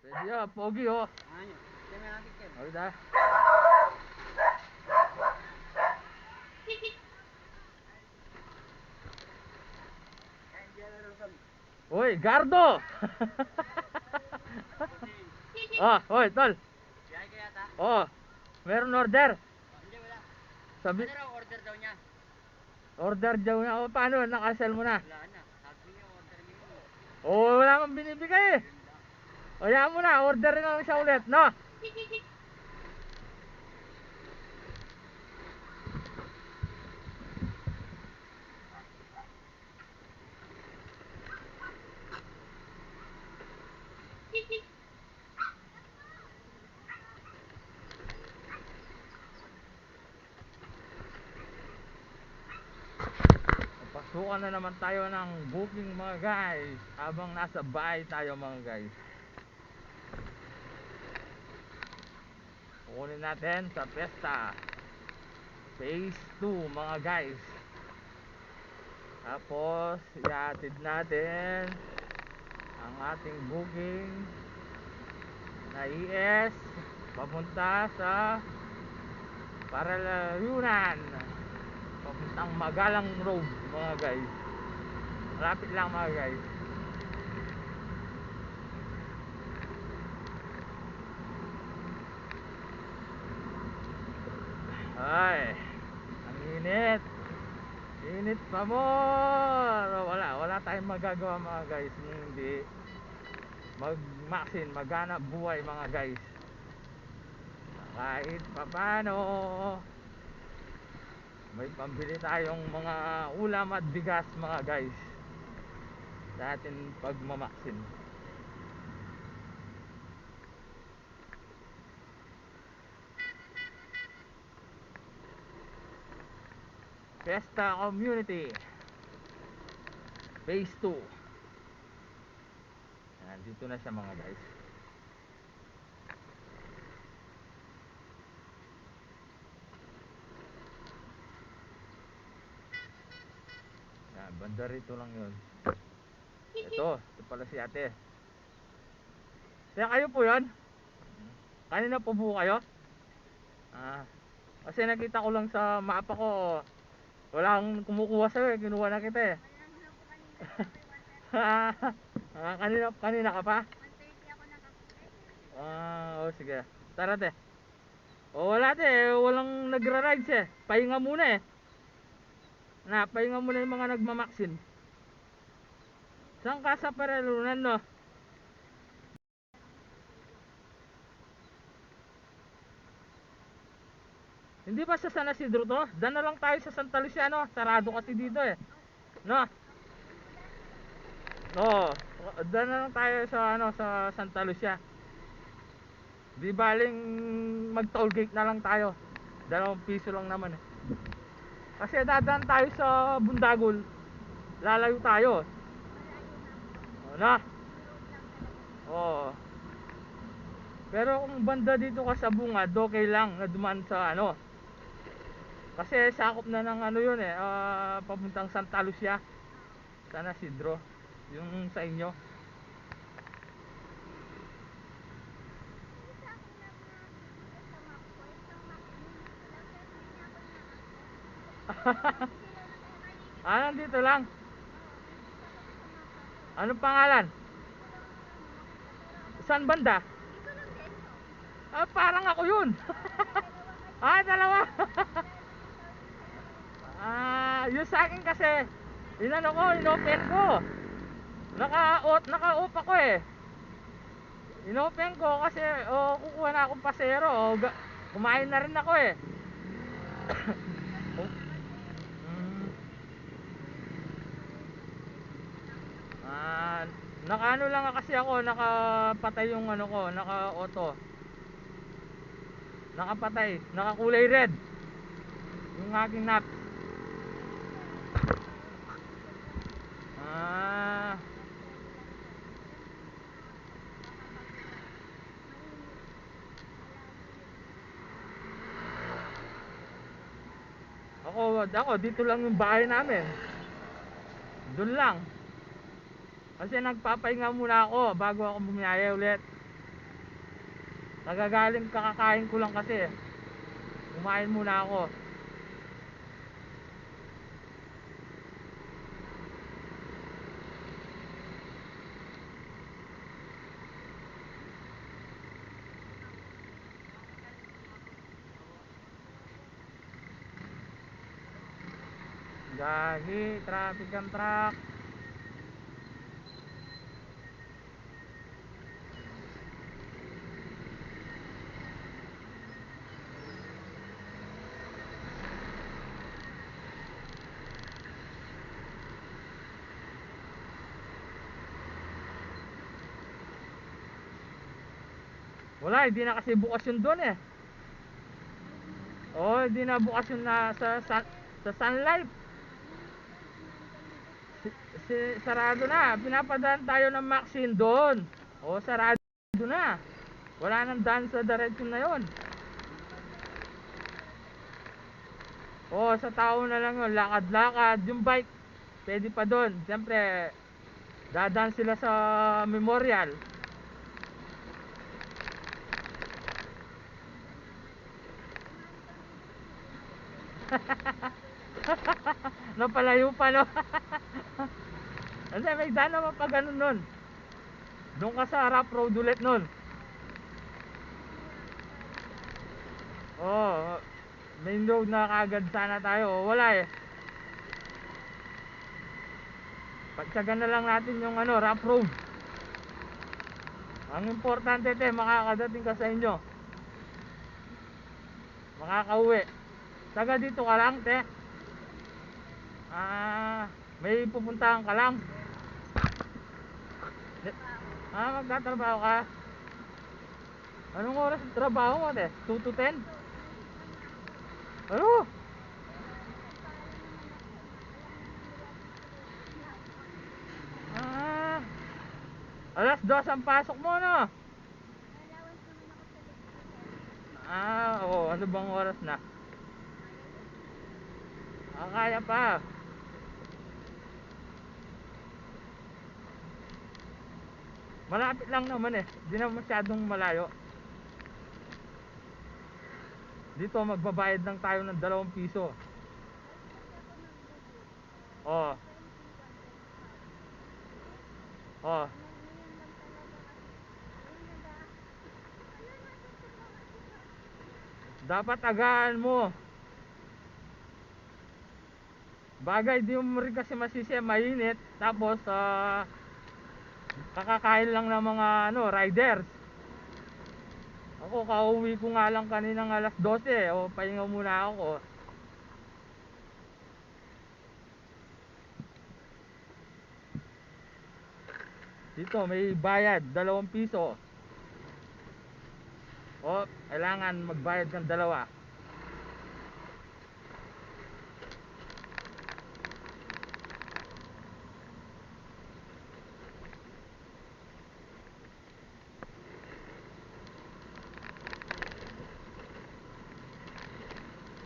Pwede ya, pogi oh. Ano? Kaya natin ken. Oy da. Uy, Gardo! Oh, hoy, tol. Biyahe ka yata? Oh, meron order. Hindi, wala. Sabi, Ano raw order daw niya? order daw na. Oh, paano? Nakasell mo na. Wala na. Sabi niya order niya. Oh, wala kang binibigay eh. O, yan mo na. Order na lang siya ulit, no? Pasukan na naman tayo ng booking mga guys. Habang nasa bahay tayo mga guys. Kukunin natin sa Fiesta Phase 2 mga guys. Tapos ihatid natin ang ating booking na ES papunta sa Paralayunan, papuntang Magalang Road mga guys. Malapit lang mga guys. Ay, ang init. Init pa more. Wala tayong magagawa mga guys kung hindi magmaksin, maghanap buhay mga guys. Kahit papano may pambili tayong mga ulam at bigas mga guys sa atin pagmamaksin. Fiesta Community Phase 2. Nandito na siya mga guys. Yan, banda rito lang yun. Ito pala si ate. Kaya kayo po yun? Kanina po buo kayo? Ah, kasi nakita ko lang sa mapa ko, walang kumukuha sa'yo eh, kinuha na kita eh. Kanina ka pa? 1:30 ako nakakita. Oh, sige. Tara te. Wala te, walang nagra-rides eh. Pahinga muna eh. Pahinga muna yung mga nagmamaksin. Saan ka sa Paralunan no? Hindi ba sa San Isidro to? Dan na lang tayo sa Santa Luciano. Sarado kasi dito eh. No? Oo. Dan na lang tayo sa sa Santa Lucia. Di baling mag toll gate na lang tayo. 2 piso lang naman eh. Kasi dadaan tayo sa Bundagol. Lalayo tayo. Na? Oo. Pero kung banda dito ka sa Bungad, okay lang na dumaan sa kasi sakop na ng yun eh, papuntang Santa Lucia, San Isidro, yung sa inyo. Nandito lang. Anong pangalan? Saan banda? Parang ako yun. Dalawa. Yung sa akin kasi, inopen ko. Naka-off ako eh. Inopen ko kasi kukuha na akong pasero. Kumain na rin ako eh. Hmm. Naka lang kasi ako, nakapatay yung ko, naka-auto. Nakapatay, nakakulay red. Yung aking nap. Ah. Ako dito lang yung bahay namin. Doon lang. Kasi nagpapahinga muna ako bago ako bumiyaya ulit. Nagagaling kakakain ko lang kasi. Kumain muna ako. Gagi, traffic ang truck. Wala, hindi na kasi bukas yun doon eh. Oh, hindi na bukas yun na sa Sunlight. Sarado na. Pinapadaan tayo ng Maxine doon. Oh, sarado na. Wala nang daan sa direction na yon. Oh, sa tao na lang yun. Lakad-lakad. Yung bike, pwede pa doon. Siyempre, dadaan sila sa Memorial. Napalayo pa, no? Kasi may daan naman pa ganun nun. Doon ka sa rough road ulit nun. Oh, main road na kagad sana tayo. Wala eh. Pagtsagan na lang natin yung ano, rough road. Ang importante te, makakadating ka sa inyo. Makakauwi. Taga dito ka lang te. May pupuntahan ka lang. Magtatrabaho ka. Anong oras ang trabaho mo te? 2 to 10? Ano? Ah, alas 2 ang pasok mo, no? Oo, ano bang oras na? Kaya pa. Malapit lang naman eh. Di na masyadong malayo. Dito magbabayad lang tayo ng 2 piso. Oh. Oh. Dapat agaan mo. Bagay, di mo rin kasi masisi, mainit. Tapos kakakain lang ng mga ano, riders. Ako kauwi ko nga lang kaninang alas 12. O pahinga muna ako. Dito may bayad 2 piso. O kailangan magbayad ng 2.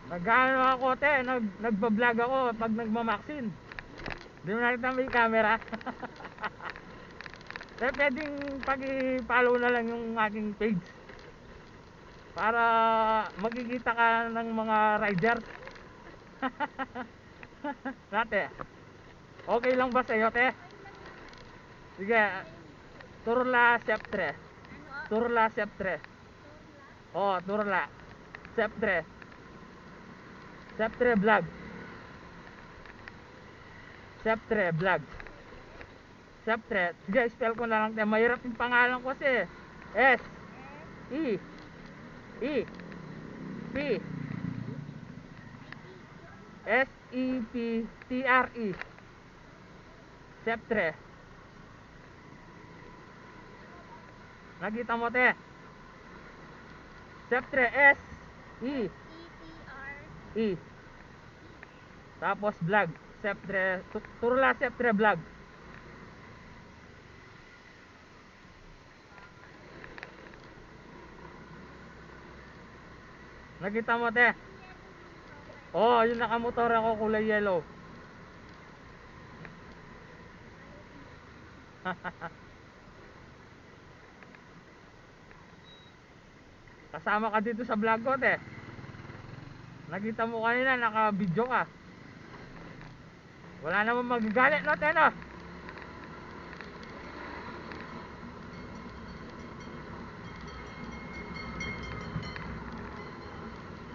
Nag-ano ako te, nagba-vlog ako pag nagmamaxin. Di mo nakita may camera. Kaya pwedeng pag-i-follow na lang yung aking page para makikita ka ng mga riders. Nate, okay lang ba sa'yo te? Sige, Turla Septre. Turla Septre. Oh, Turla Septre. Septre vlog. Septre vlog. Septre. Sige, spell ko na lang te. Mahirap yung pangalan ko kasi. S E E P Septre. Septre. Nakita mo te? Septre S E E. Tapos vlog. Septre Turla Septre vlog. Nakita mo te? Oh, yung nakamotor ako kulay yellow. Kasama ka dito sa vlog ko, te. Nakita mo kanina, naka-video ka. Wala namang magagalit, no, te, no?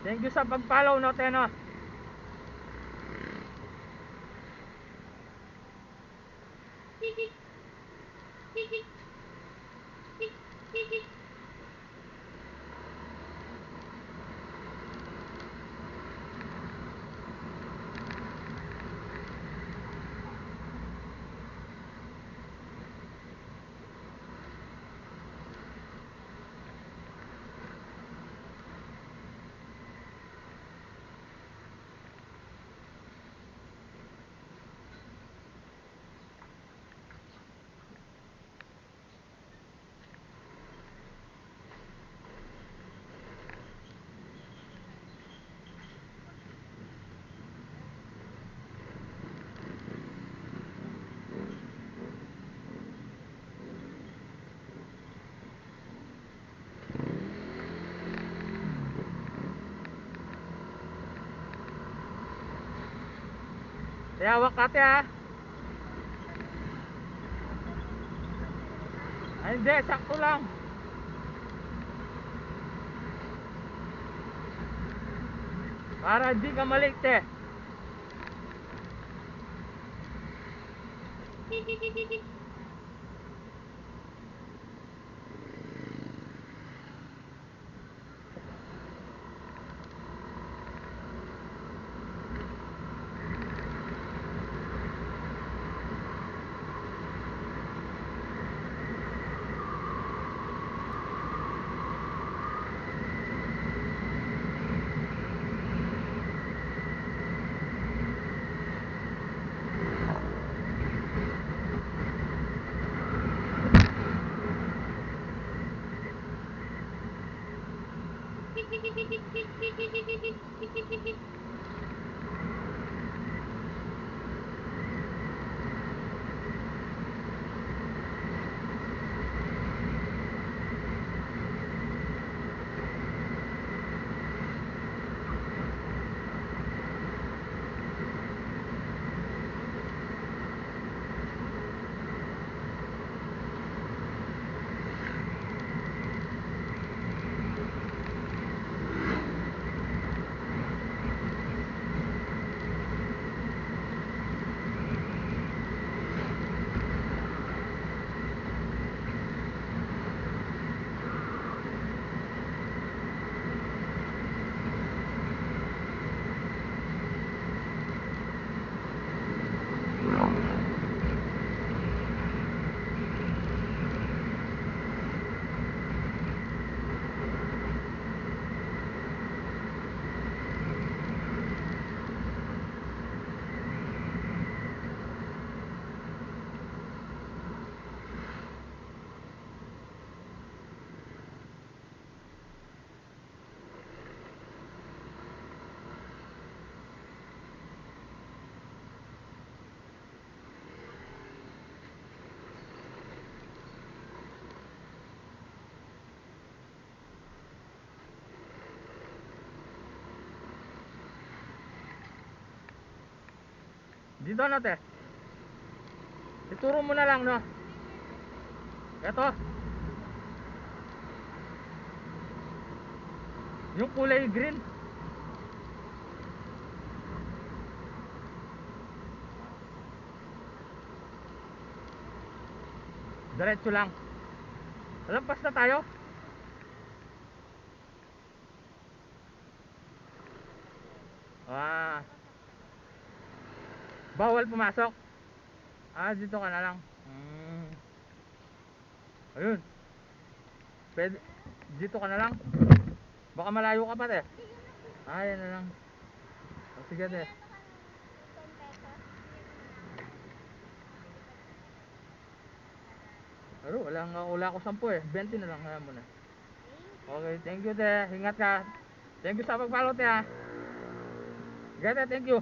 Thank you sa pag-follow, no, te, no? Te, hawak ka, te, ha? Ay, hindi, sakto lang. Para di ka malik, te. Dito na, te. Ituro mo na lang, no? Eto. Yung kulay green. Diretso lang. Lampas na tayo. Ah. Bawal pumasok. Ah, dito ka na lang. Ayun. Pwede. Dito ka na lang. Baka malayo ka pa, te. Ah, yan na lang. O, sige, te. Pero wala ako 10 eh. 20 na lang kaya mo na. Okay, thank you, te. Ingat ka. Thank you sa pag-follow, te, ha. Okay, te, thank you.